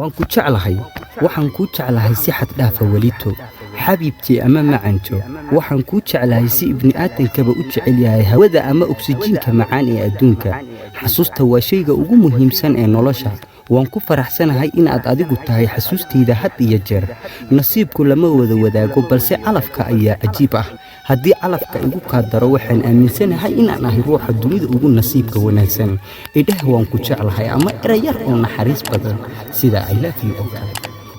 waan ku jeclahay waxaan ku jeclahay si xad dhaafa welito xabiibtii ama macanto waxaan ku jeclahay si ibni aadankaba u jecel yahay hawada ama oksijiinka macaan ee adduunka xasuusta waa shayga ugu muhiimsan ee nolosha waan ku faraxsanahay inaad adigu tahay xasuustayda had iyo jeer nasiibku lama wada wadaago balse calafka ayaa cajiib ah haddii calafka igu kaadaro waxaan aaminsanahay inaan ahay ruuxa dunida ugu nasiibka wanaagsan idhah waan ku jeclahay ama erayar oo naxariis badan sida I love you oo kale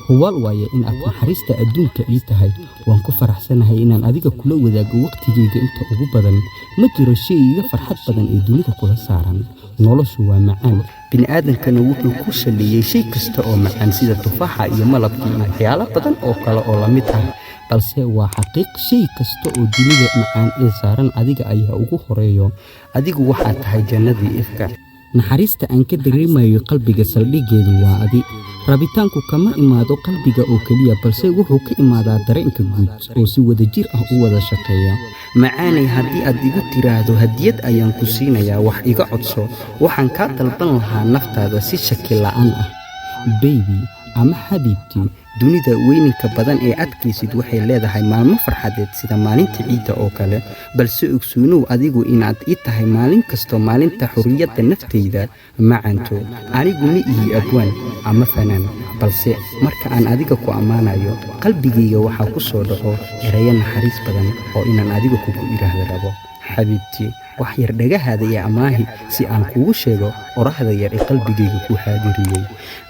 huwal waaye in aad naxariista adduunka ii tahay waan ku faraxsanahay inaan adiga kula wadaago waqtigeyga inta ugu badan ma jiro shay iga farxad badan ee dunida kula saaran noloshu waa macaan bini'aadankana wuxuu ku shaleeyay shay kasta oo macaan sida tufaaxa iyo malabka iyo waxyaalo badan oo kale oo la mid ah balse waa xaqiiq shay kasta oo dunida macaan ee saaran adiga ayaa ugu horeeyo adigu waxaa tahay jannadii ifka naxariista aan ka dareemayo qalbiga saldhigeedu waa adi rabitaanku kama imaado qalbiga oo kaliya balse wuxuu ka imaadaa dareenka guud oo si wadajir ah u wada shaqeeya macaanay haddii aad igu tiraahdo hadiyad ayaan ku siinayaa wax iga codso waxaan kaa dalban lahaa naftaada si shaki la'aan ah baby ama xabiibtii dunida weyninka badan ee adkaysid waxay leedahay maalmo farxadeed sida maalinta ciidda oo kale balse ogsoonow adigu inaad ii tahay maalin kastoo maalinta xurriyadda naftayda macanto anigu ma ihi abwaan ama fanaan balse marka aan adiga ku ammaanayo qalbigayga waxaa ku soo dhaco erayo naxariis badan oo inaan adiga kugu idhaahda rabo xabiibtii wax yar dhagahaada iyo amaahi si aan kugu sheego oraahda yar ee qalbigayga ku xaadiriyey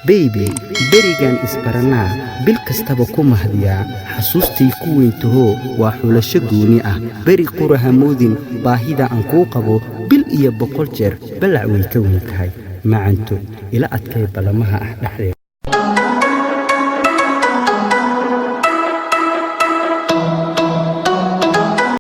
baby berigan isbaranaa bil kastaba ku mahdiyaa xasuustay ku weyntaho waa xulasho gooni ah beri qura hamoodin baahida aan kuu qabo bil iyo 100 jeer balac way ka weyn tahay macanto ila adkay balamaha ah dhexdeeda